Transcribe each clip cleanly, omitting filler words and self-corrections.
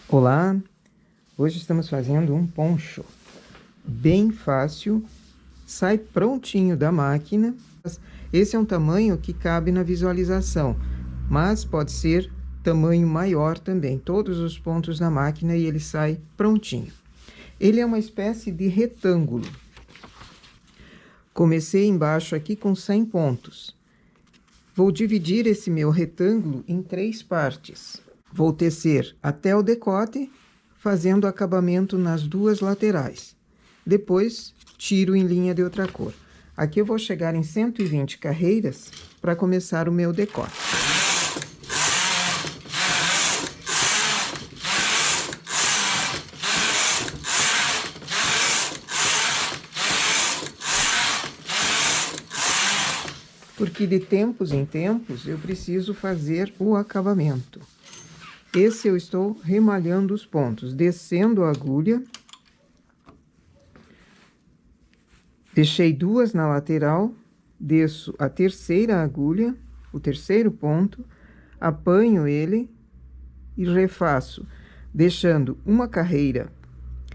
Olá, hoje estamos fazendo um poncho bem fácil, sai prontinho da máquina. Esse é um tamanho que cabe na visualização, mas pode ser tamanho maior também, todos os pontos na máquina e ele sai prontinho. Ele é uma espécie de retângulo. Comecei embaixo aqui com 100 pontos. Vou dividir esse meu retângulo em 3 partes. Vou tecer até o decote, fazendo acabamento nas 2 laterais. Depois, tiro em linha de outra cor. Aqui eu vou chegar em 120 carreiras para começar o meu decote. Porque de tempos em tempos eu preciso fazer o acabamento. Esse eu estou remalhando os pontos, descendo a agulha. Deixei 2 na lateral, desço a terceira agulha, o terceiro ponto, apanho ele e refaço, deixando uma carreira,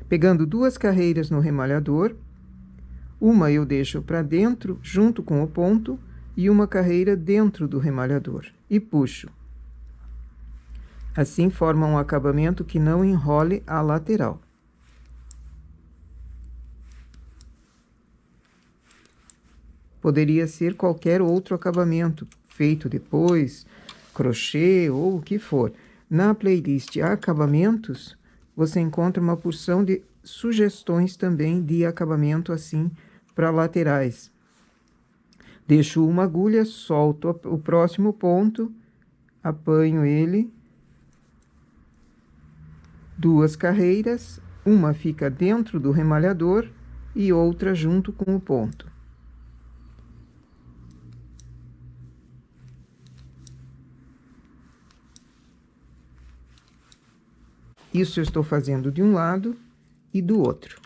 pegando 2 carreiras no remalhador, uma eu deixo para dentro, junto com o ponto, e uma carreira dentro do remalhador, e puxo. Assim forma um acabamento que não enrole a lateral. Poderia ser qualquer outro acabamento, feito depois, crochê ou o que for. Na playlist Acabamentos, você encontra uma porção de sugestões também de acabamento assim para laterais. Deixo uma agulha, solto o próximo ponto, apanho ele, 2 carreiras, uma fica dentro do remalhador e outra junto com o ponto. Isso eu estou fazendo de um lado e do outro.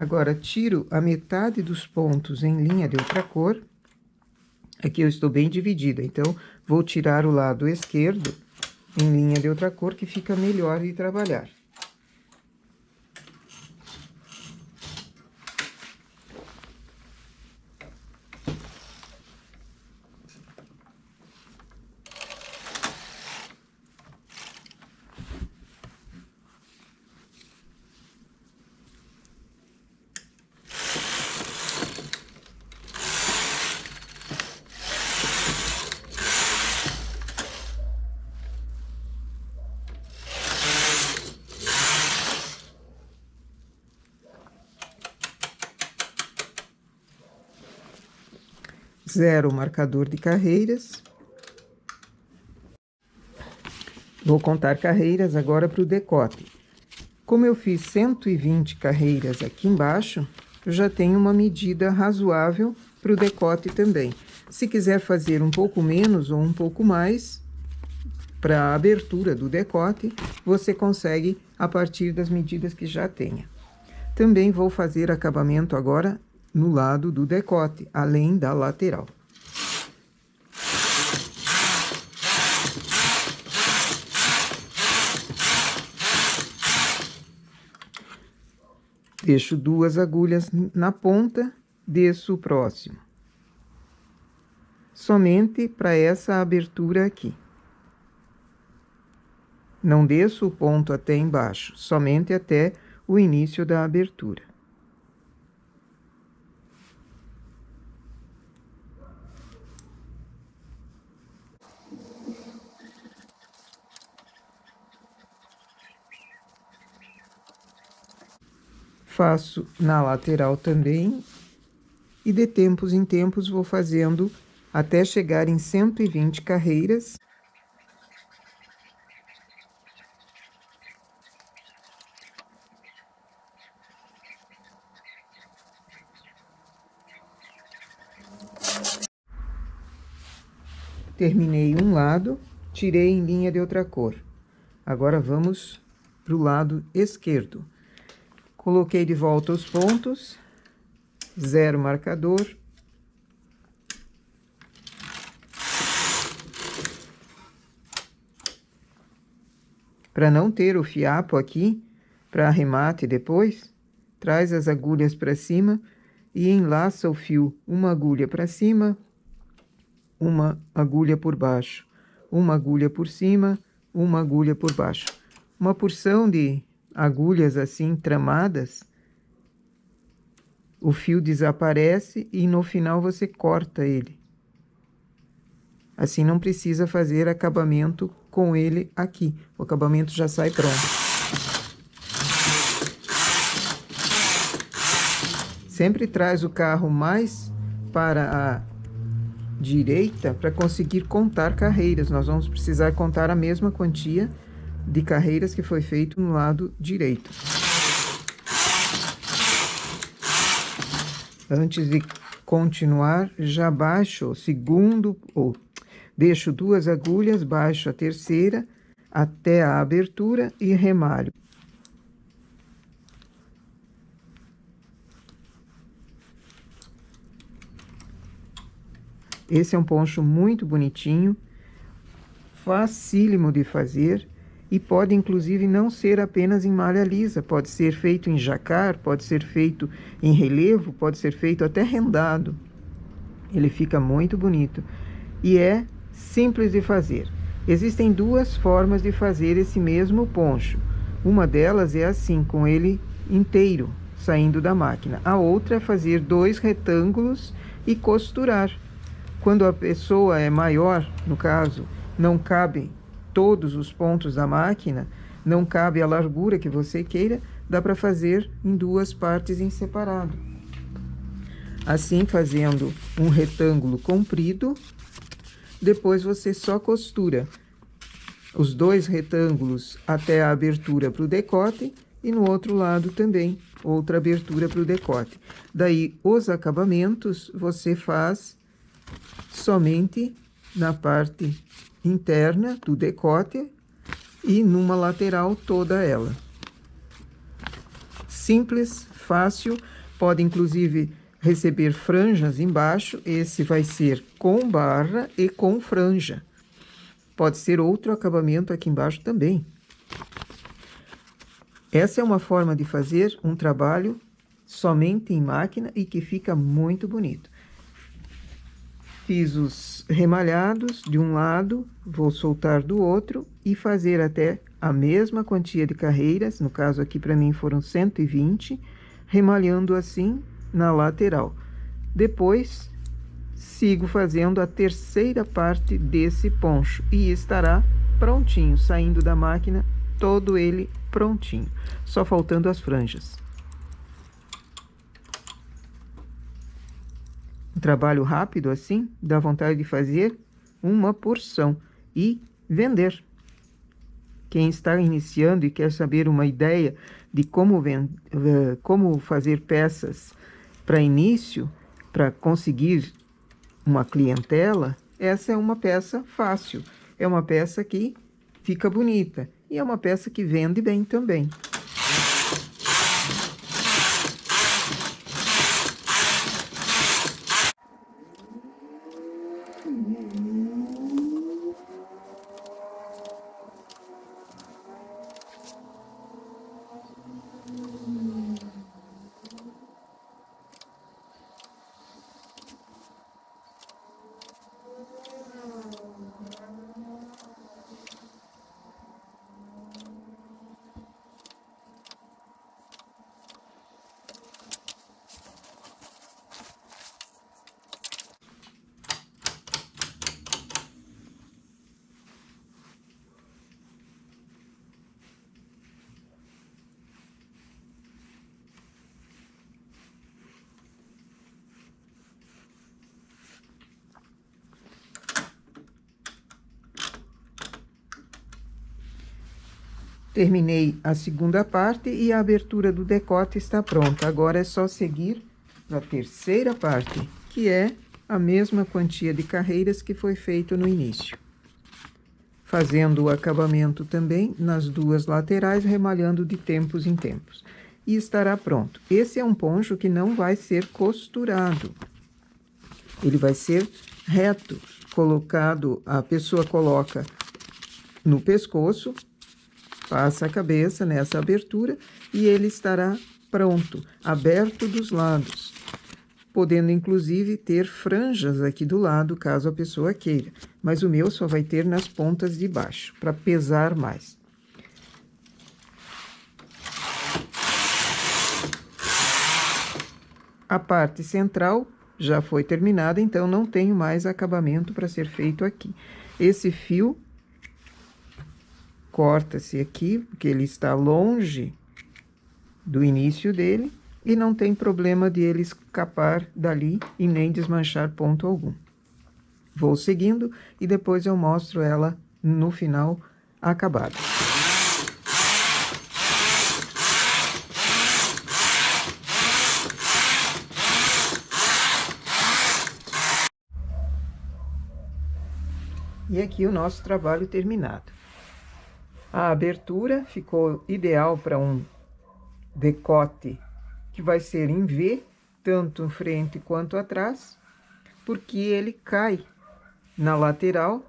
Agora, tiro a metade dos pontos em linha de outra cor. Aqui eu estou bem dividida, então, vou tirar o lado esquerdo em linha de outra cor, que fica melhor de trabalhar. Zero o marcador de carreiras. Vou contar carreiras agora para o decote. Como eu fiz 120 carreiras aqui embaixo, eu já tenho uma medida razoável para o decote também. Se quiser fazer um pouco menos ou um pouco mais, para a abertura do decote, você consegue a partir das medidas que já tenha. Também vou fazer acabamento agora no lado do decote, além da lateral. Deixo 2 agulhas na ponta, desço o próximo. Somente para essa abertura aqui. Não desço o ponto até embaixo, somente até o início da abertura. Faço na lateral também e de tempos em tempos vou fazendo até chegar em 120 carreiras. Terminei um lado, tirei em linha de outra cor. Agora vamos para o lado esquerdo. Coloquei de volta os pontos, 0 marcador. Para não ter o fiapo aqui, para arremate depois, traz as agulhas para cima e enlaça o fio, uma agulha para cima, uma agulha por baixo, uma agulha por cima, uma agulha por baixo. Uma porção de agulhas assim tramadas, o fio desaparece e no final você corta ele. Assim não precisa fazer acabamento com ele aqui, o acabamento já sai pronto. Sempre traz o carro mais para a direita para conseguir contar carreiras. Nós vamos precisar contar a mesma quantia de carreiras que foi feito no lado direito. Antes de continuar, já baixo o segundo, ou deixo 2 agulhas, baixo a terceira até a abertura e remalho. Esse é um poncho muito bonitinho, facílimo de fazer e pode inclusive não ser apenas em malha lisa, pode ser feito em jacar, pode ser feito em relevo, pode ser feito até rendado. Ele fica muito bonito e é simples de fazer. Existem 2 formas de fazer esse mesmo poncho. Uma delas é assim, com ele inteiro, saindo da máquina. A outra é fazer 2 retângulos e costurar. Quando a pessoa é maior, no caso, não cabem todos os pontos da máquina, não cabe a largura que você queira, dá para fazer em 2 partes em separado. Assim, fazendo um retângulo comprido, depois você só costura os 2 retângulos até a abertura para o decote e no outro lado também outra abertura para o decote. Daí, os acabamentos você faz somente na parte interna do decote e numa lateral toda ela. Simples, fácil, pode inclusive receber franjas embaixo. Esse vai ser com barra e com franja. Pode ser outro acabamento aqui embaixo também. Essa é uma forma de fazer um trabalho somente em máquina e que fica muito bonito. Fiz os remalhados de um lado, vou soltar do outro e fazer até a mesma quantia de carreiras, no caso aqui para mim foram 120, remalhando assim na lateral. Depois, sigo fazendo a terceira parte desse poncho e estará prontinho, saindo da máquina, todo ele prontinho, só faltando as franjas. Um trabalho rápido assim, dá vontade de fazer uma porção e vender. Quem está iniciando e quer saber uma ideia de como fazer peças para início, para conseguir uma clientela, essa é uma peça fácil. É uma peça que fica bonita e é uma peça que vende bem também. Terminei a segunda parte e a abertura do decote está pronta. Agora é só seguir para a terceira parte, que é a mesma quantia de carreiras que foi feito no início. Fazendo o acabamento também nas duas laterais, remalhando de tempos em tempos. E estará pronto. Esse é um poncho que não vai ser costurado. Ele vai ser reto, colocado, a pessoa coloca no pescoço, passa a cabeça nessa abertura e ele estará pronto, aberto dos lados, podendo inclusive ter franjas aqui do lado, caso a pessoa queira. Mas o meu só vai ter nas pontas de baixo, para pesar mais. A parte central já foi terminada, então não tenho mais acabamento para ser feito aqui. Esse fio corta-se aqui, porque ele está longe do início dele, e não tem problema de ele escapar dali e nem desmanchar ponto algum. Vou seguindo e depois eu mostro ela no final acabada. E aqui o nosso trabalho terminado. A abertura ficou ideal para um decote que vai ser em V, tanto em frente quanto atrás, porque ele cai na lateral,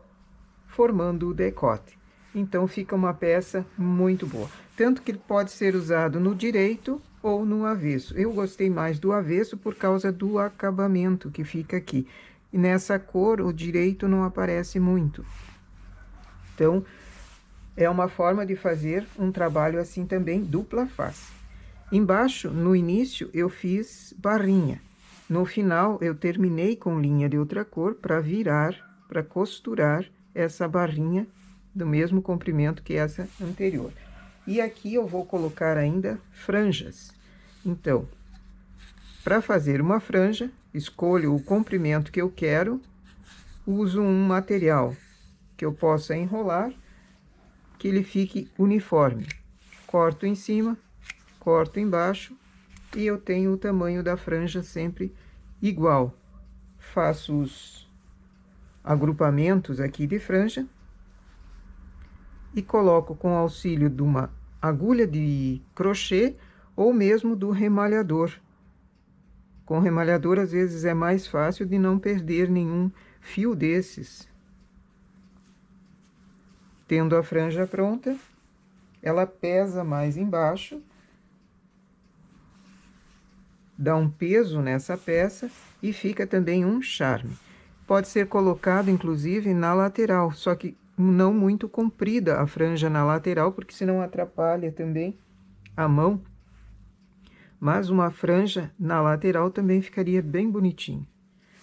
formando o decote. Então, fica uma peça muito boa. Tanto que ele pode ser usado no direito ou no avesso. Eu gostei mais do avesso por causa do acabamento que fica aqui. E nessa cor, o direito não aparece muito. Então, é uma forma de fazer um trabalho assim também, dupla face. Embaixo, no início, eu fiz barrinha. No final, eu terminei com linha de outra cor para virar, para costurar essa barrinha do mesmo comprimento que essa anterior. E aqui eu vou colocar ainda franjas. Então, para fazer uma franja, escolho o comprimento que eu quero, uso um material que eu possa enrolar, que ele fique uniforme. Corto em cima, corto embaixo e eu tenho o tamanho da franja sempre igual. Faço os agrupamentos aqui de franja e coloco com auxílio de uma agulha de crochê ou mesmo do remalhador. Com o remalhador, às vezes, é mais fácil de não perder nenhum fio desses. Tendo a franja pronta, ela pesa mais embaixo, dá um peso nessa peça e fica também um charme. Pode ser colocado, inclusive, na lateral, só que não muito comprida a franja na lateral, porque senão atrapalha também a mão. Mas uma franja na lateral também ficaria bem bonitinho.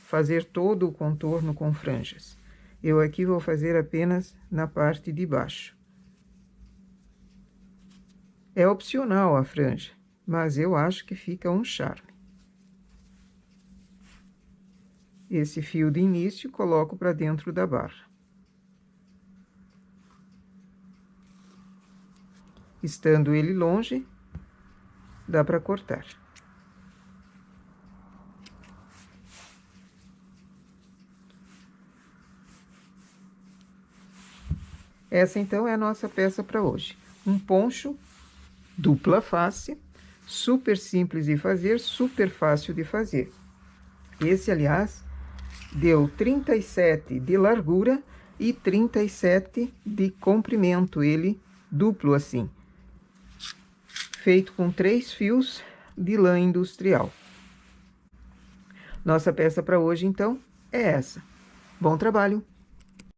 Fazer todo o contorno com franjas. Eu aqui vou fazer apenas na parte de baixo. É opcional a franja, mas eu acho que fica um charme. Esse fio de início coloco para dentro da barra. Estando ele longe, dá para cortar. Essa, então, é a nossa peça para hoje. Um poncho dupla face, super simples de fazer, super fácil de fazer. Esse, aliás, deu 37 de largura e 37 de comprimento, ele duplo assim. Feito com 3 fios de lã industrial. Nossa peça para hoje, então, é essa. Bom trabalho!